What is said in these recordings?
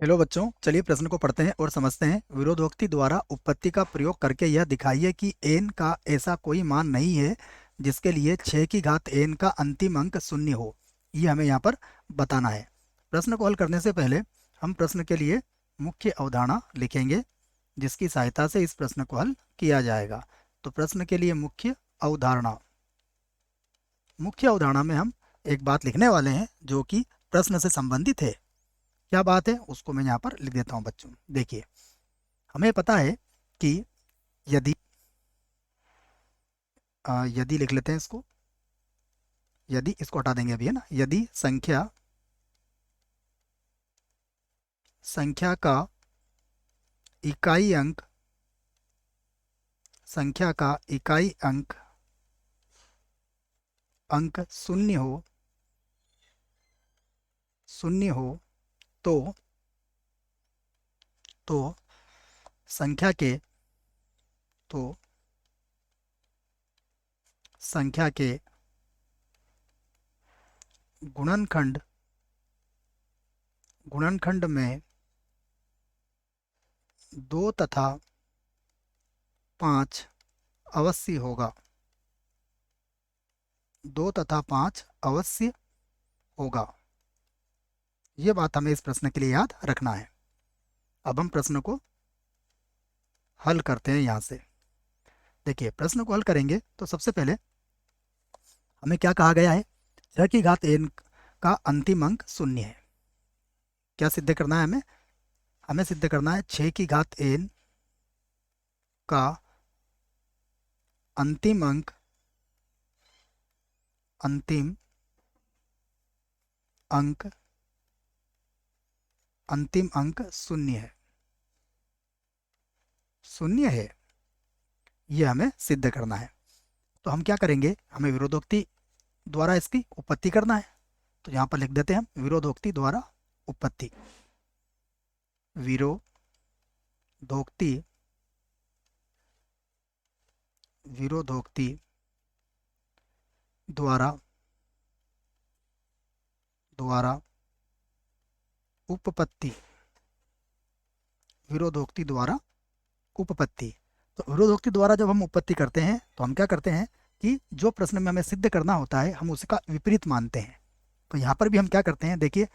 Hello बच्चों, चलिए प्रश्न को पढ़ते हैं और समझते हैं। विरोधोक्ति द्वारा उपपत्ति का प्रयोग करके यह दिखाइए कि n का ऐसा कोई मान नहीं है जिसके लिए 6 की घात n का अंतिम अंक शून्य हो। ये हमें यहाँ पर बताना है। प्रश्न को हल करने से पहले हम प्रश्न के लिए मुख्य अवधारणा लिखेंगे, जिसकी सहायता से इस प्रश्न को हल किया जाएगा। तो प्रश्न के लिए मुख्य अवधारणा में हम एक बात लिखने वाले हैं जो कि प्रश्न से संबंधित है। क्या बात है उसको मैं यहाँ पर लिख देता हूँ बच्चों। देखिए, हमें पता है कि यदि यदि लिख लेते हैं इसको। यदि इसको हटा देंगे अभी, है ना। यदि संख्या का इकाई अंक अंक शून्य हो तो तो संख्या के तो संख्या के गुणनखंड में 2 तथा 5 अवश्य होगा। 2 तथा 5 अवश्य होगा। ये बात हमें इस प्रश्न के लिए याद रखना है। अब हम प्रश्न को हल करते हैं यहाँ से। देखिए, प्रश्न को हल करेंगे तो सबसे पहले हमें क्या कहा गया है? 6 की घात n का अंतिम अंक शून्य है। क्या सिद्ध करना है हमें? हमें सिद्ध करना है 6 की घात n का अंतिम अंक शून्य है। ये हमें सिद्ध करना है। तो हम क्या करेंगे? हमें विरोधोक्ति द्वारा इसकी उपपत्ति करना है। तो यहाँ पर लिख देते हैं हम विरोधोक्ति द्वारा उपपत्ति। विरोधोक्ति द्वारा उपपत्ति। विरोधोक्ति द्वारा उपपत्ति। तो विरोधोक्ति द्वारा जब हम उपपत्ति करते हैं तो हम क्या करते हैं कि जो प्रश्न में हमें सिद्ध करना होता है हम उसका विपरीत मानते हैं। तो यहाँ पर भी हम क्या करते हैं? देखिए,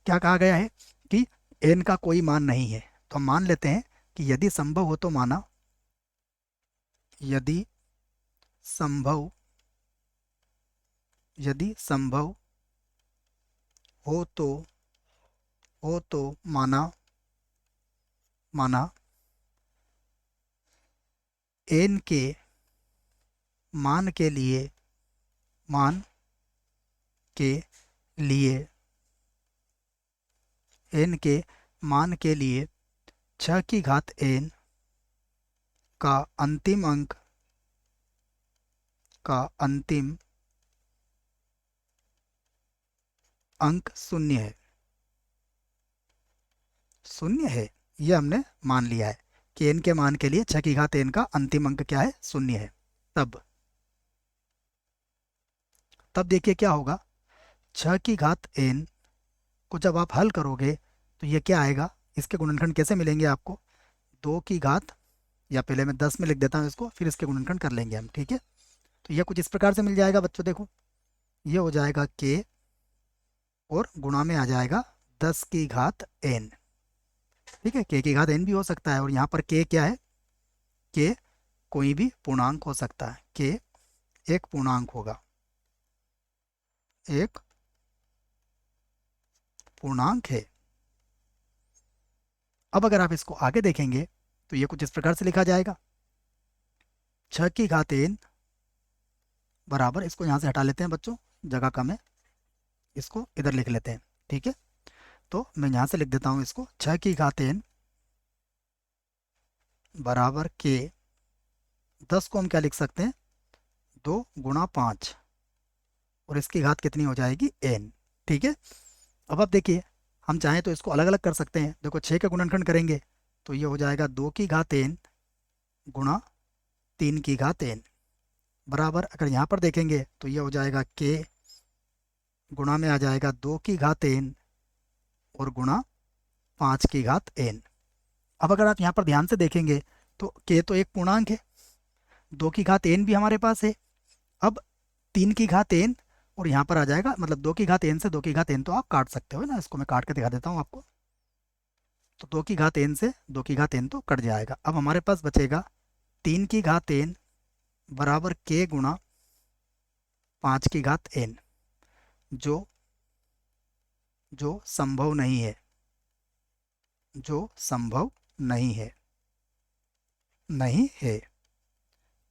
क्या कहा गया है कि n का कोई मान नहीं है। तो हम मान लेते हैं कि यदि संभव हो तो माना, यदि संभव हो तो माना n के मान के लिए n के मान के लिए 6 की घात n का अंतिम अंक शून्य है। ये हमने मान लिया है कि n के मान के लिए 6 की घात n का अंतिम अंक क्या है? शून्य है। तब देखिए क्या होगा। 6 की घात n को जब आप हल करोगे तो ये क्या आएगा? इसके गुणनखंड कैसे मिलेंगे आपको? 2 की घात, या पहले मैं 10 में लिख देता हूँ इसको, फिर इसके गुणनखंड कर लेंगे हम, ठीक है। तो ये कुछ इस प्रकार से मिल जाएगा बच्चों। देखो, ये हो जाएगा k और गुणा में आ जाएगा 10 की घात n। ठीक है, k की घात n भी हो सकता है। और यहाँ पर k क्या है? k कोई भी पूर्णांक हो सकता है। k एक पूर्णांक होगा, एक पूर्णांक है। अब अगर आप इसको आगे देखेंगे तो ये कुछ इस प्रकार से लिखा जाएगा। 6 की घात n बराबर, इसको यहाँ से हटा लेते हैं बच्चों, जगह कम है, इसको इधर लिख लेते हैं, ठीक है। तो मैं यहाँ से लिख देता हूँ इसको, 6 की घात n बराबर k। 10 को हम क्या लिख सकते हैं? 2 गुणा 5, और इसकी घात कितनी हो जाएगी? n। ठीक है। अब आप देखिए, हम चाहें तो इसको अलग अलग कर सकते हैं। देखो, 6 का गुणनखंड करेंगे तो ये हो जाएगा 2 की घात n गुणा 3 की घात n बराबर, अगर यहाँ पर देखेंगे तो ये हो जाएगा k गुणा में आ जाएगा 2 की घात n और गुणा 5 की घात n। अब अगर आप यहाँ पर ध्यान से देखेंगे तो k तो एक पूर्णांक है, 2 की घात n भी हमारे पास है। अब 3 की घात n और यहाँ पर आ जाएगा, मतलब 2 की घात n से 2 की घात n तो आप काट सकते हो ना, इसको मैं काट के दिखा देता हूँ आपको। तो 2 की घात n से 2 की घात n तो कट जाएगा। अब हमारे पास बचेगा 3 की घात n बराबर k गुणा 5 की घात n, जो जो संभव नहीं है, जो संभव नहीं है, नहीं है।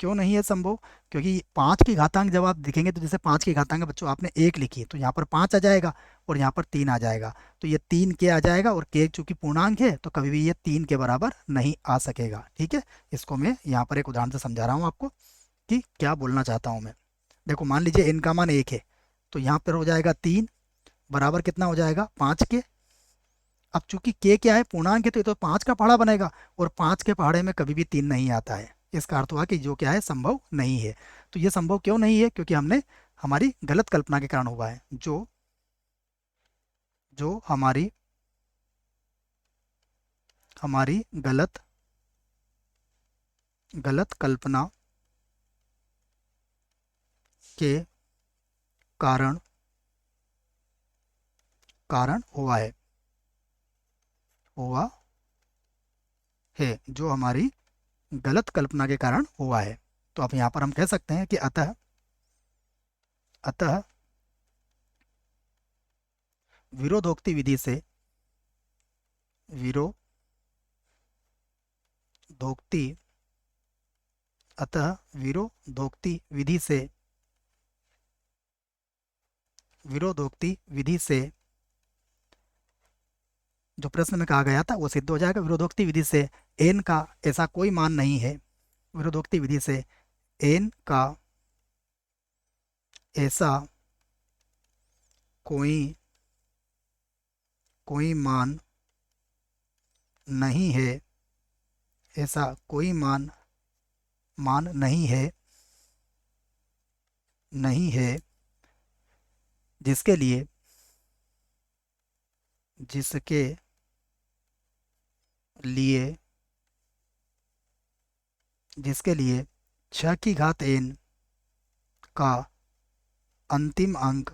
क्यों नहीं है संभव? क्योंकि 5 की घातांक जब आप दिखेंगे तो जैसे 5 की घातांक बच्चों आपने 1 लिखी तो यहाँ पर 5 आ जाएगा और यहाँ पर 3 आ जाएगा, तो ये 3 के आ जाएगा और के चूंकि पूर्णांक है तो कभी भी ये 3 के बराबर नहीं आ सकेगा। ठीक है, इसको मैं यहाँ पर एक उदाहरण से समझा रहा हूँ आपको कि क्या बोलना चाहता हूँ मैं। देखो मान लीजिए n का मान 1 है, तो यहाँ पर हो जाएगा 3 बराबर कितना हो जाएगा 5 के। अब चूंकि के क्या है, पूर्णांक है, तो ये तो 5 का पहाड़ा बनेगा और 5 के पहाड़े में कभी भी 3 नहीं आता है। इसका अर्थ हुआ कि जो क्या है, संभव नहीं है। तो ये संभव क्यों नहीं है? क्योंकि हमने हमारी गलत कल्पना के कारण हुआ है। जो जो हमारी हमारी गलत कल्पना के कारण कारण हुआ है, जो हमारी गलत कल्पना के कारण हुआ है। तो अब यहाँ पर हम कह सकते हैं कि अतः अतः विरोधोक्ति विधि से विरोधोक्ति अतः विरोधोक्ति विधि से जो प्रश्न में कहा गया था वो सिद्ध हो जाएगा। विरोधोक्ति विधि से n का ऐसा कोई मान नहीं है, विरोधोक्ति विधि से n का ऐसा कोई मान नहीं है, ऐसा कोई मान नहीं है जिसके लिए जिसके लिए 6 की घात n का अंतिम अंक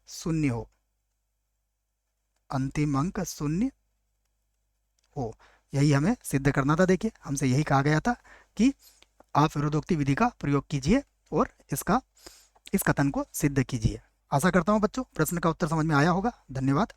शून्य हो, अंतिम अंक शून्य हो। यही हमें सिद्ध करना था। देखिए हमसे यही कहा गया था कि आप विरोधोक्ति विधि का प्रयोग कीजिए और इस कथन को सिद्ध कीजिए। आशा करता हूँ बच्चों प्रश्न का उत्तर समझ में आया होगा। धन्यवाद।